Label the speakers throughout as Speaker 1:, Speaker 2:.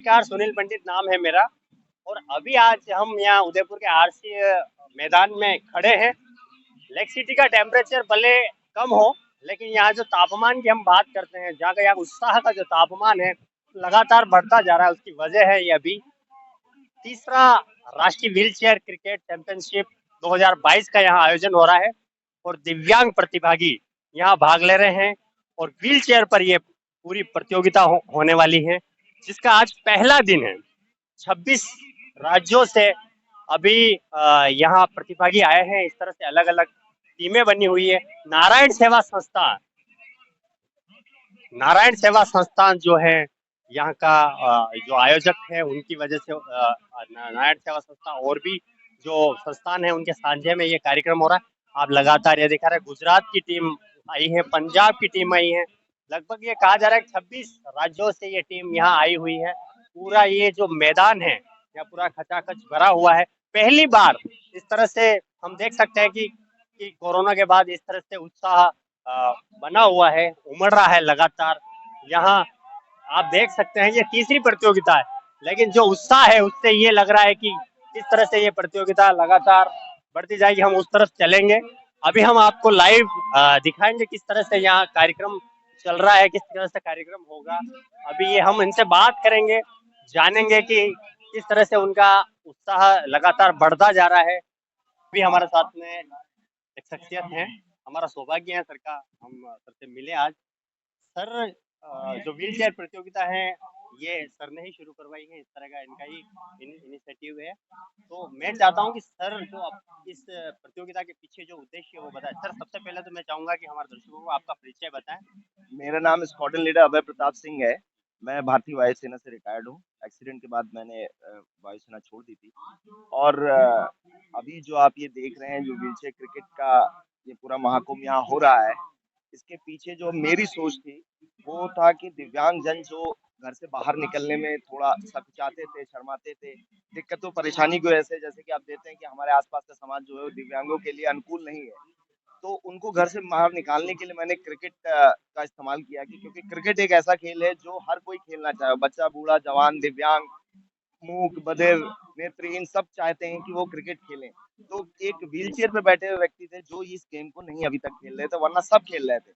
Speaker 1: नमस्कार, सुनील पंडित नाम है मेरा। और अभी आज हम यहाँ उदयपुर के आरसी मैदान में खड़े हैं। लेक सिटी का टेम्परेचर भले कम हो, लेकिन यहाँ जो तापमान की हम बात करते हैं, जहाँ का यहाँ उत्साह का जो तापमान है लगातार बढ़ता जा रहा है। उसकी वजह है ये अभी तीसरा राष्ट्रीय व्हील चेयर क्रिकेट चैंपियनशिप 2022 का यहाँ आयोजन हो रहा है और दिव्यांग प्रतिभागी यहाँ भाग ले रहे हैं। और व्हील चेयर पर ये पूरी प्रतियोगिता होने वाली है, जिसका आज पहला दिन है। 26 राज्यों से अभी यहाँ प्रतिभागी आए हैं। इस तरह से अलग अलग टीमें बनी हुई है। नारायण सेवा संस्थान जो है यहाँ का जो आयोजक है, उनकी वजह से नारायण सेवा संस्थान और भी जो संस्थान है उनके साझे में ये कार्यक्रम हो रहा है। आप लगातार ये दिखा रहे हैं, गुजरात की टीम आई है, पंजाब की टीम आई है। लगभग ये कहा जा रहा है कि 26 राज्यों से ये टीम यहाँ आई हुई है। पूरा ये जो मैदान है यहाँ पूरा खचाखच भरा हुआ है। पहली बार इस तरह से हम देख सकते हैं कि कोरोना के बाद इस तरह से उत्साह बना हुआ है, उमड़ रहा है लगातार। यहाँ आप देख सकते हैं ये तीसरी प्रतियोगिता है, लेकिन जो उत्साह है उससे ये लग रहा है कि किस तरह से ये प्रतियोगिता लगातार बढ़ती जाएगी। हम उस तरफ चलेंगे। अभी हम आपको लाइव दिखाएंगे किस तरह से यहाँ कार्यक्रम चल रहा है, किस तरह से कार्यक्रम होगा। अभी ये हम इनसे बात करेंगे, जानेंगे कि किस तरह से उनका उत्साह लगातार बढ़ता जा रहा है। अभी हमारे साथ में एक शख्सियत है, हमारा सौभाग्य है सर का, हम सर से मिले आज। सर, जो व्हील चेयर प्रतियोगिता है ये सर ने ही शुरू करवाई है, इस तरह का इनका ही इनिशिएटिव है। तो मैं चाहता हूँ कि सर जो इस प्रतियोगिता के पीछे जो उद्देश्य है वो बताएं। सर, सबसे पहले तो मैं चाहूंगा कि हमारे दर्शकों को आपका परिचय बताएं।
Speaker 2: मेरा नाम स्क्वाड्रन लीडर अभय प्रताप सिंह है। मैं भारतीय वायुसेना से रिटायर्ड हूँ। एक्सीडेंट के बाद मैंने वायुसेना छोड़ दी थी। और अभी जो आप ये देख रहे हैं, जो व्हीलचेयर क्रिकेट का ये पूरा महाकुंभ यहाँ हो रहा है, इसके पीछे जो मेरी सोच थी वो था कि दिव्यांग जन जो घर से बाहर निकलने में थोड़ा सकुचाते थे, शर्माते थे, दिक्कतों परेशानी की वजह से, जैसे कि आप देखते हैं कि हमारे आसपास का समाज जो है वो दिव्यांगों के लिए अनुकूल नहीं है। तो उनको घर से बाहर निकालने के लिए मैंने क्रिकेट का इस्तेमाल किया कि क्योंकि क्रिकेट एक ऐसा खेल है जो हर कोई खेलना चाहे, बच्चा, बूढ़ा, जवान, दिव्यांग, मूक, बधिर, नेत्रहीन, सब चाहते हैं कि वो क्रिकेट खेलें। तो एक व्हील चेयर पे बैठे हुए व्यक्ति थे जो इस गेम को नहीं अभी तक खेल रहे थे, वरना सब खेल रहे थे।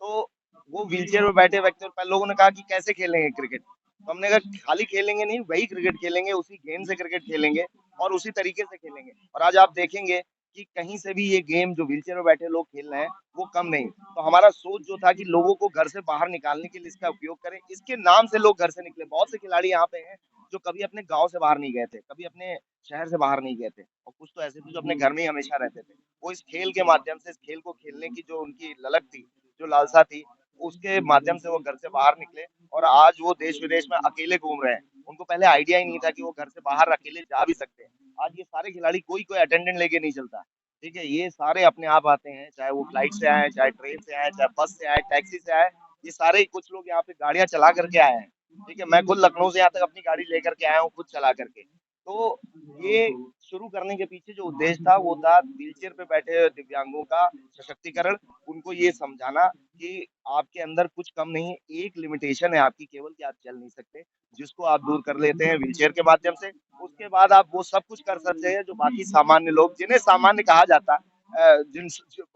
Speaker 2: तो वो व्हील चेयर पे बैठे व्यक्ति, और पहले लोगों ने कहा कि कैसे खेलेंगे क्रिकेट। तो हमने कहा खाली खेलेंगे नहीं, वही क्रिकेट खेलेंगे, उसी गेंद से क्रिकेट खेलेंगे और उसी तरीके से खेलेंगे। और आज आप देखेंगे कि कहीं से भी ये गेम जो व्हीलचेयर में बैठे लोग खेल रहे हैं वो कम नहीं। तो हमारा सोच जो था कि लोगों को घर से बाहर निकालने के लिए इसका उपयोग करें। इसके नाम से लोग घर से निकले। बहुत से खिलाड़ी यहाँ पे हैं जो कभी अपने गांव से बाहर नहीं गए थे, कभी अपने शहर से बाहर नहीं गए थे, और कुछ तो ऐसे थे जो अपने घर में ही हमेशा रहते थे। वो इस खेल के माध्यम से, इस खेल को खेलने की जो उनकी ललक थी, जो लालसा थी, उसके माध्यम से वो घर से बाहर निकले और आज वो देश विदेश में अकेले घूम रहे हैं। उनको पहले आइडिया ही नहीं था कि वो घर से बाहर अकेले जा भी सकते हैं। आज ये सारे खिलाड़ी कोई कोई अटेंडेंट लेके नहीं चलता। ठीक है, ये सारे अपने आप आते हैं, चाहे वो फ्लाइट से आए, चाहे ट्रेन से आए, चाहे बस से आए, टैक्सी से आए। ये सारे ही, कुछ लोग यहाँ पे गाड़ियां चला करके आए हैं। ठीक है, मैं खुद लखनऊ से यहाँ तक अपनी गाड़ी लेकर के आया हूँ, खुद चला करके। तो ये शुरू करने के पीछे जो उद्देश्य था वो था व्हीलचेयर पे बैठे हुए दिव्यांगों का सशक्तिकरण। उनको ये समझाना कि आपके अंदर कुछ कम नहीं है, एक लिमिटेशन है आपकी केवल, कि आप चल नहीं सकते, जिसको आप दूर कर लेते हैं व्हीलचेयर के माध्यम से। उसके बाद आप वो सब कुछ कर सकते हैं जो बाकी सामान्य लोग, जिन्हें सामान्य कहा जाता है, जिन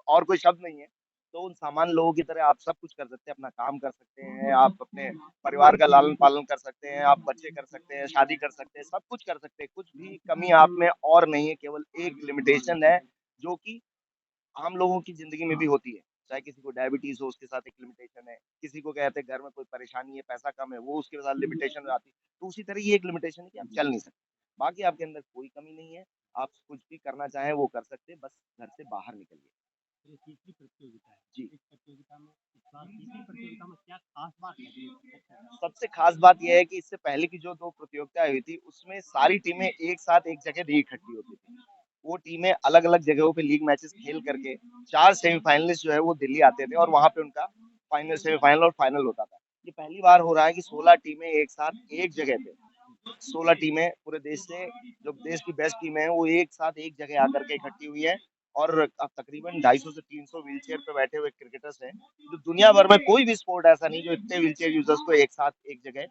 Speaker 2: और कोई शब्द नहीं है। तो उन सामान्य लोगों की तरह आप सब कुछ कर सकते हैं, अपना काम कर सकते हैं, आप अपने परिवार का लालन पालन कर सकते हैं, आप बच्चे कर सकते हैं, शादी कर सकते हैं, सब कुछ कर सकते हैं। कुछ भी कमी आप में और नहीं है, केवल एक लिमिटेशन है जो कि आम लोगों की जिंदगी में भी होती है। चाहे किसी को डायबिटीज हो, उसके साथ एक लिमिटेशन है, किसी को कहते हैं घर में कोई परेशानी है, पैसा कम है, वो उसके साथ लिमिटेशन आती है। तो उसी तरह ये एक लिमिटेशन है कि आप चल नहीं सकते। बाकी आपके अंदर कोई कमी नहीं है, आप कुछ भी करना चाहें वो कर सकते हैं, बस घर से बाहर निकलिए।
Speaker 1: ये तीसरी प्रतियोगिता है।
Speaker 2: जी।
Speaker 1: इस प्रतियोगिता में इस बार तीसरी प्रतियोगिता में क्या खास बात लगी?
Speaker 2: सबसे खास बात यह है कि इससे पहले की जो दो प्रतियोगिताएं हुई थी उसमें सारी टीमें एक साथ एक जगह नहीं इकट्ठी होती थी। वो टीमें अलग अलग जगहों पे लीग मैचेस खेल करके, चार सेमीफाइनलिस्ट जो है वो दिल्ली आते थे और वहां पे उनका फाइनल, सेमीफाइनल और फाइनल होता था। ये पहली बार हो रहा है कि 16 टीमें एक साथ एक जगह पे, 16 टीमें पूरे देश से, जो देश की बेस्ट टीमें हैं वो एक साथ एक जगह आकर के इकट्ठी हुई है और अब तकरीबन 250 से 300 व्हीलचेयर पे बैठे हुए क्रिकेटर्स हैं, जो दुनिया भर में कोई भी स्पोर्ट ऐसा नहीं जो इतने व्हीलचेयर यूजर्स को एक साथ एक जगह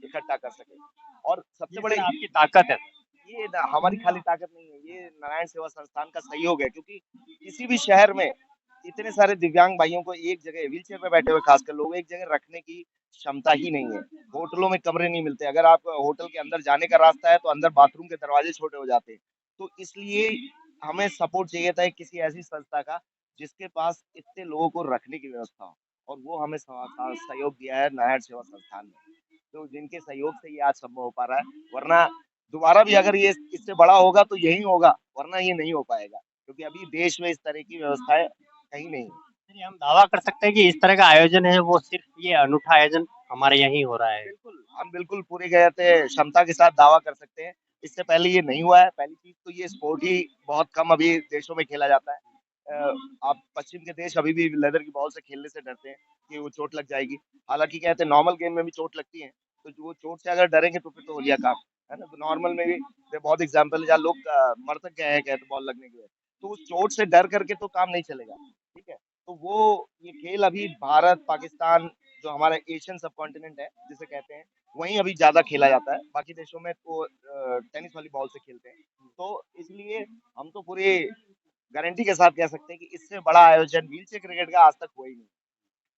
Speaker 2: इकट्ठा कर सके। और सबसे
Speaker 1: ये
Speaker 2: बड़े
Speaker 1: सर आपकी ताकत है।
Speaker 2: ये हमारी खाली ताकत नहीं है, ये नारायण सेवा संस्थान का सहयोग है, क्योंकि किसी भी शहर में इतने सारे दिव्यांग भाइयों को एक जगह व्हीलचेयर पे बैठे हुए खासकर लोग एक जगह रखने की क्षमता ही नहीं है। होटलों में कमरे नहीं मिलते, अगर आप होटल के अंदर जाने का रास्ता है तो अंदर बाथरूम के दरवाजे छोटे हो जाते हैं। तो इसलिए हमें सपोर्ट चाहिए था किसी ऐसी संस्था का जिसके पास इतने लोगों को रखने की व्यवस्था हो, और वो हमें सहयोग दिया है नारायण सेवा संस्थान ने, तो जिनके सहयोग से ये आज संभव हो पा रहा है। वरना दोबारा भी अगर ये इससे बड़ा होगा तो यही होगा, वरना ये नहीं हो पाएगा, क्योंकि अभी देश में इस तरह की व्यवस्थाएं कहीं नहीं है।
Speaker 1: चलिए हम दावा कर सकते हैं कि इस तरह का आयोजन है वो सिर्फ ये अनूठा आयोजन हमारे यहीं हो रहा है।
Speaker 2: बिल्कुल, हम बिल्कुल पूरी कहते क्षमता के साथ दावा कर सकते हैं, इससे पहले ये नहीं हुआ है। पहली चीज तो ये स्पोर्ट ही बहुत कम अभी देशों में खेला जाता है। आप पश्चिम के देश अभी भी लेदर की बॉल से खेलने से डरते हैं कि वो चोट लग जाएगी। हालांकि कहते हैं नॉर्मल गेम में भी चोट लगती है, तो जो वो चोट से अगर डरेंगे तो फिर तो हो गया काम, है ना। तो नॉर्मल में भी बहुत एग्जाम्पल है जहाँ लोग मर तक गए हैं कहते बॉल लगने की वजह से। तो उस चोट से डर करके तो काम नहीं चलेगा, ठीक है। तो वो ये खेल अभी भारत पाकिस्तान जो हमारा एशियन सब कॉन्टिनेंट है जिसे कहते हैं, वहीं अभी ज्यादा खेला जाता है। बाकी देशों में तो टेनिस वाली बॉल से खेलते हैं। तो इसलिए हम तो पूरी गारंटी के साथ कह सकते हैं कि इससे बड़ा आयोजन व्हीलचेयर क्रिकेट का आज तक हुआ ही नहीं।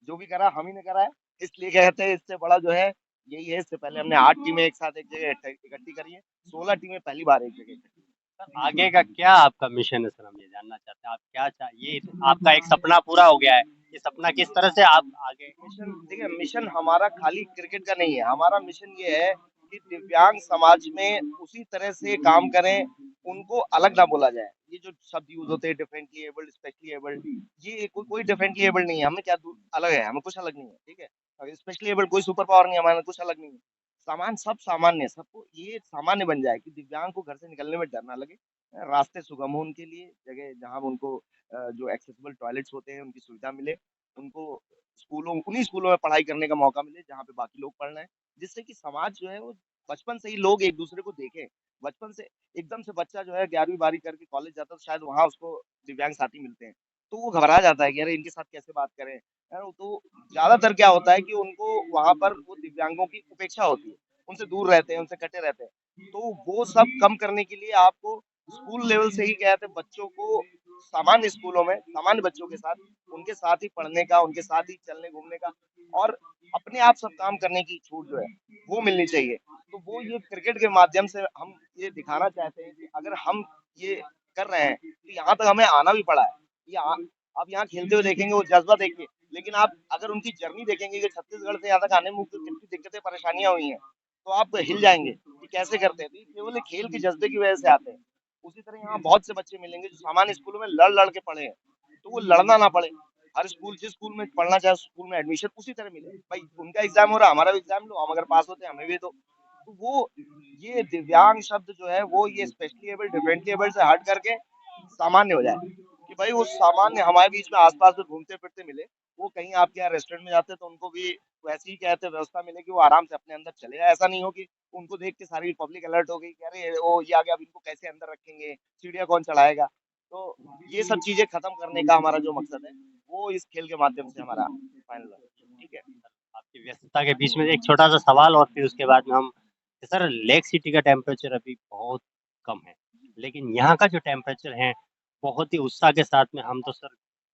Speaker 2: जो भी करा हम ही ने करा है, इसलिए कहते हैं इससे बड़ा जो है यही है। इससे पहले हमने 8 टीमें एक साथ एक जगह इकट्ठी करी है, 16 टीमें पहली बार एक जगह इकट्ठी।
Speaker 1: सर आगे का क्या आपका मिशन है सर, हम ये जानना चाहते हैं आप क्या चाहिए। आपका एक सपना पूरा हो गया है, ये सपना किस तरह से आप आगे।
Speaker 2: मिशन देखिए, मिशन हमारा खाली क्रिकेट का नहीं है। हमारा मिशन ये है कि दिव्यांग समाज में उसी तरह से काम करें, उनको अलग ना बोला जाए। ये जो शब्द यूज होते हैं डिफरेंटली एबल्ड, स्पेशली एबल्ड, ये कोई डिफरेंटली एबल्ड नहीं है। हमें क्या अलग है, हमें कुछ अलग नहीं है, ठीक है। स्पेशली एबल्ड कोई सुपर पावर नहीं है, हमारा कुछ अलग नहीं है। सामान सब सामान्य, सबको ये सामान्य बन जाए कि दिव्यांग को घर से निकलने में डर ना लगे, रास्ते सुगम हो उनके लिए, जगह जहाँ उनको जो एक्सेसिबल टॉयलेट्स होते हैं उनकी सुविधा मिले, उनको उन्हीं स्कूलों में पढ़ाई करने का मौका मिले जहाँ पे बाकी लोग पढ़ रहे हैं, जिससे कि समाज जो है वो बचपन से ही लोग एक दूसरे को देखें। बचपन से एकदम से बच्चा जो है 11वीं 12वीं करके कॉलेज जाता है तो शायद वहाँ उसको दिव्यांग साथी मिलते हैं, तो वो घबरा जाता है कि अरे इनके साथ कैसे बात करें, है ना? तो ज्यादातर क्या होता है कि उनको वहां पर वो दिव्यांगों की उपेक्षा होती है, उनसे दूर रहते हैं, उनसे कटे रहते हैं। तो वो सब कम करने के लिए आपको स्कूल लेवल से ही कहते हैं बच्चों को सामान्य स्कूलों में सामान्य बच्चों के साथ, उनके साथ ही पढ़ने का, उनके साथ ही चलने घूमने का और अपने आप सब काम करने की छूट जो है वो मिलनी चाहिए। तो वो ये क्रिकेट के माध्यम से हम ये दिखाना चाहते हैं कि अगर हम ये कर रहे हैं तो यहाँ तक हमें आना भी पड़ा है। ये आप यहाँ खेलते हुए देखेंगे वो जज्बा देखिए, लेकिन आप अगर उनकी जर्नी देखेंगे कि छत्तीसगढ़ से यहाँ तक आने में उनको कितनी दिक्कतें परेशानियां हुई हैं, तो आप हिल जाएंगे कि कैसे करते हैं। तो ये केवल एक खेल के जज्बे की वजह से आते हैं। उसी तरह यहाँ बहुत से बच्चे मिलेंगे जो सामान्य स्कूलों में लड़ लड़ के पढ़े हैं, तो वो लड़ना ना पड़े। हर स्कूल जिस स्कूल में पढ़ना चाहे स्कूल में एडमिशन उसी तरह मिले। भाई उनका एग्जाम हो रहा है, हमारा भी एग्जाम लो, हम अगर पास होते हैं हमें भी दो। तो वो ये दिव्यांग शब्द जो है वो ये स्पेशली एबल डिफरेंटली एबल से हट करके सामान्य हो जाए, कि भाई वो सामान्य हमारे बीच में आसपास में घूमते फिरते मिले। वो कहीं आपके यहाँ रेस्टोरेंट में जाते हैं तो उनको भी वैसी ही कहते हैं व्यवस्था मिले कि वो आराम से अपने अंदर चले जाए। ऐसा नहीं हो कि उनको देख के सारी पब्लिक अलर्ट हो गई कि अरे वो ये आ गया, अब इनको कैसे अंदर रखेंगे, सीढ़ियाँ कौन चढ़ाएगा। तो ये सब चीजें खत्म करने का हमारा जो मकसद है वो इस खेल के माध्यम से हमारा फाइनल है, ठीक है।
Speaker 1: आपकी व्यस्तता के बीच में एक छोटा सा सवाल और फिर उसके बाद में हम। सर लेक सिटी का टेम्परेचर अभी बहुत कम है, लेकिन यहाँ का जो टेम्परेचर है बहुत ही उत्साह के साथ में, हम तो सर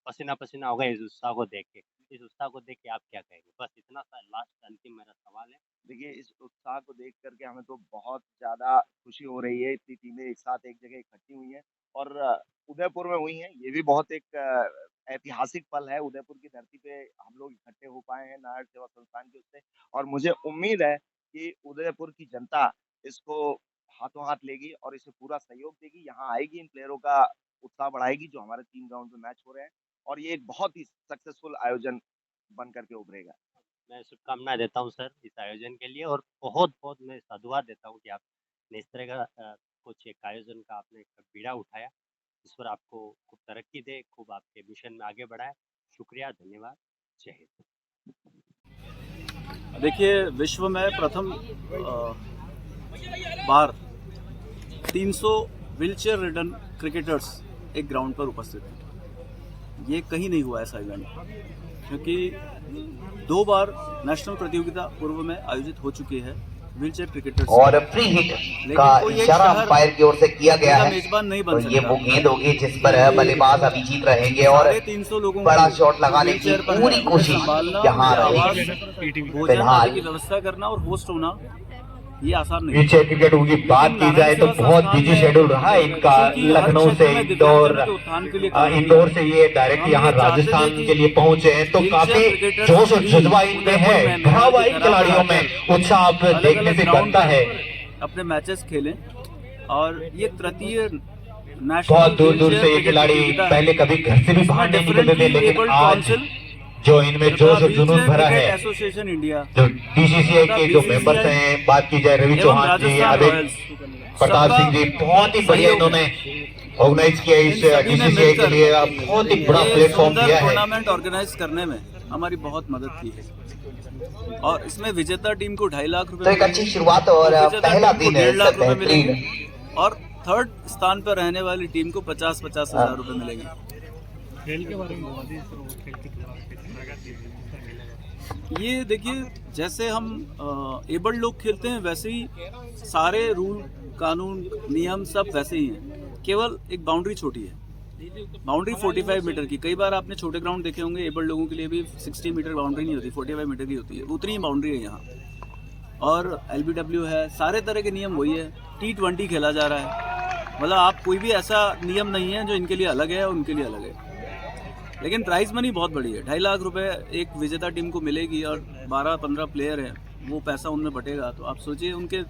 Speaker 1: पसीना पसीना हो गए इस उत्साह को देख के। इस उत्साह को देख के आप क्या कहेंगे, बस इतना सा लास्ट अंतिम मेरा सवाल है।
Speaker 2: देखिए, इस उत्साह को देख करके हमें तो बहुत ज़्यादा खुशी हो रही है। इतनी टीमें एक साथ एक जगह इकट्ठी हुई हैं और उदयपुर में हुई हैं। ये भी बहुत एक ऐतिहासिक पल है। उदयपुर की धरती पे हम लोग इकट्ठे हो पाए हैं नारायण सेवा संस्थान के उससे, और मुझे उम्मीद है कि उदयपुर की जनता इसको हाथों हाथ लेगी और इसे पूरा सहयोग देगी। यहाँ आएगी, इन प्लेयरों का उत्साह बढ़ाएगी जो हमारे 3 ग्राउंड में मैच हो रहे हैं, और ये एक बहुत ही सक्सेसफुल आयोजन बन करके उभरेगा।
Speaker 1: मैं शुभकामनाएं देता हूँ सर इस आयोजन के लिए, और बहुत बहुत मैं साधुवाद देता हूँ कि आपने इस तरह का कुछ एक आयोजन का आपने एक बीड़ा उठाया। ईश्वर आपको खूब तरक्की दे, खूब आपके मिशन में आगे बढ़ाए। शुक्रिया, धन्यवाद, जय हिंद।
Speaker 3: देखिए, विश्व में प्रथम बार 300 व्हीलचेयर रिडन क्रिकेटर्स एक ग्राउंड पर उपस्थित हैं। ये कहीं नहीं हुआ ऐसा इवेंट, क्योंकि 2 बार नेशनल प्रतियोगिता पूर्व में आयोजित हो चुकी है व्हीलचेयर क्रिकेटर्स
Speaker 4: और फ्री हिट का इशारा अंपायर की ओर से किया गया है।
Speaker 3: मेजबान नहीं
Speaker 4: तो
Speaker 3: बन
Speaker 4: ये वो गेंद होगी जिस पर बल्लेबाज अभिजीत रहेंगे और
Speaker 3: 350 लोगों
Speaker 4: बड़ा शॉट लगाने की पूरी कोशिश यहाँ रहेगी।
Speaker 3: फिलहाल की व्यवस्था करना और होस्ट होना ये आसान नहीं है।
Speaker 4: व्हीलचेयर क्रिकेट की बात की जाए तो बहुत बिजी शेड्यूल रहा है इनका। लखनऊ से इंदौर से ये डायरेक्ट यहाँ राजस्थान के लिए पहुंचे हैं, तो काफी जोश और जज्बा इनमें है, भरा हुआ इन खिलाड़ियों में उत्साह आप देखने से बनता है।
Speaker 3: अपने मैचेस खेलें और ये तृतीय
Speaker 4: बहुत दूर दूर से ये खिलाड़ी पहले कभी घर से भी बाहर नहीं निकलते थे, लेकिन आज जो इनमें जोश और जुनून भरा है।
Speaker 3: एसोसिएशन इंडिया
Speaker 4: जो DCCI के जो मेंबर्स हैं, बात की जाए रवि चौहान जी, अभिक प्रताप सिंह जी, बहुत ही बढ़िया इन्होंने ऑर्गेनाइज किया इस DCCI के लिए, बहुत ही बड़ा प्लेटफॉर्म दिया है।
Speaker 3: टूर्नामेंट ऑर्गेनाइज करने में हमारी बहुत मदद की है और इसमें विजेता टीम को 2.5 लाख रुपए,
Speaker 4: तो एक अच्छी शुरुआत और पहला दिन है
Speaker 3: 1.5 लाख रुपए
Speaker 4: बेहतरीन।
Speaker 3: मिलेंगे और थर्ड स्थान पर रहने वाली टीम को 50-50 हजार रुपए मिलेंगे।
Speaker 5: खेल के बारे में बता दीजिए सर, वो खेल कितना
Speaker 3: ये देखिए, जैसे हम एबल्ड लोग खेलते हैं वैसे ही सारे रूल कानून नियम सब वैसे ही हैं, केवल एक बाउंड्री छोटी है। बाउंड्री 45 मीटर की, कई बार आपने छोटे ग्राउंड देखे होंगे, एबल्ड लोगों के लिए भी 60 मीटर बाउंड्री नहीं होती, 45 मीटर की होती है, उतनी ही बाउंड्री है यहाँ। और LBW है, सारे तरह के नियम वही है। T20 खेला जा रहा है, मतलब आप कोई भी ऐसा नियम नहीं है जो इनके लिए अलग है और उनके लिए अलग है। लेकिन प्राइज मनी बहुत बड़ी है, 2.5 लाख रुपए एक विजेता टीम को मिलेगी और 12-15 प्लेयर हैं, वो पैसा उनमें बटेगा, तो आप सोचिए उनके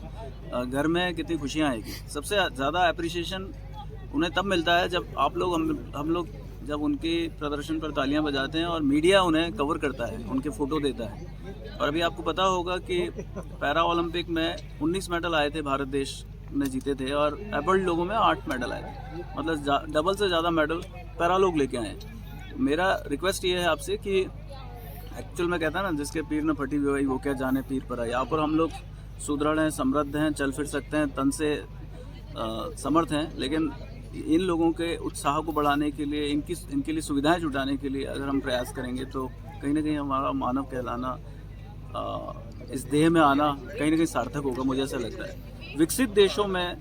Speaker 3: घर में कितनी खुशियाँ आएगी। सबसे ज़्यादा अप्रिसिएशन उन्हें तब मिलता है जब आप लोग हम लोग जब उनके प्रदर्शन पर तालियां बजाते हैं और मीडिया उन्हें कवर करता है, उनके फ़ोटो देता है। और अभी आपको पता होगा कि पैरा ओलंपिक में 19 मेडल आए थे, भारत देश ने जीते थे, और एबल्ड लोगों में 8 मेडल आए थे, मतलब डबल से ज़्यादा मेडल पैरा लोग लेके आए। मेरा रिक्वेस्ट ये है आपसे कि एक्चुअल में कहता है ना, जिसके पीर न फटी हुई वो क्या जाने पीर पर है। यहाँ पर हम लोग सुदृढ़ हैं, समृद्ध हैं, चल फिर सकते हैं, तन से समर्थ हैं, लेकिन इन लोगों के उत्साह को बढ़ाने के लिए, इनके लिए सुविधाएं जुटाने के लिए अगर हम प्रयास करेंगे तो कहीं ना कहीं हमारा मानव कहलाना, इस देह में आना कहीं ना कहीं सार्थक होगा, मुझे ऐसा लगता है। विकसित देशों में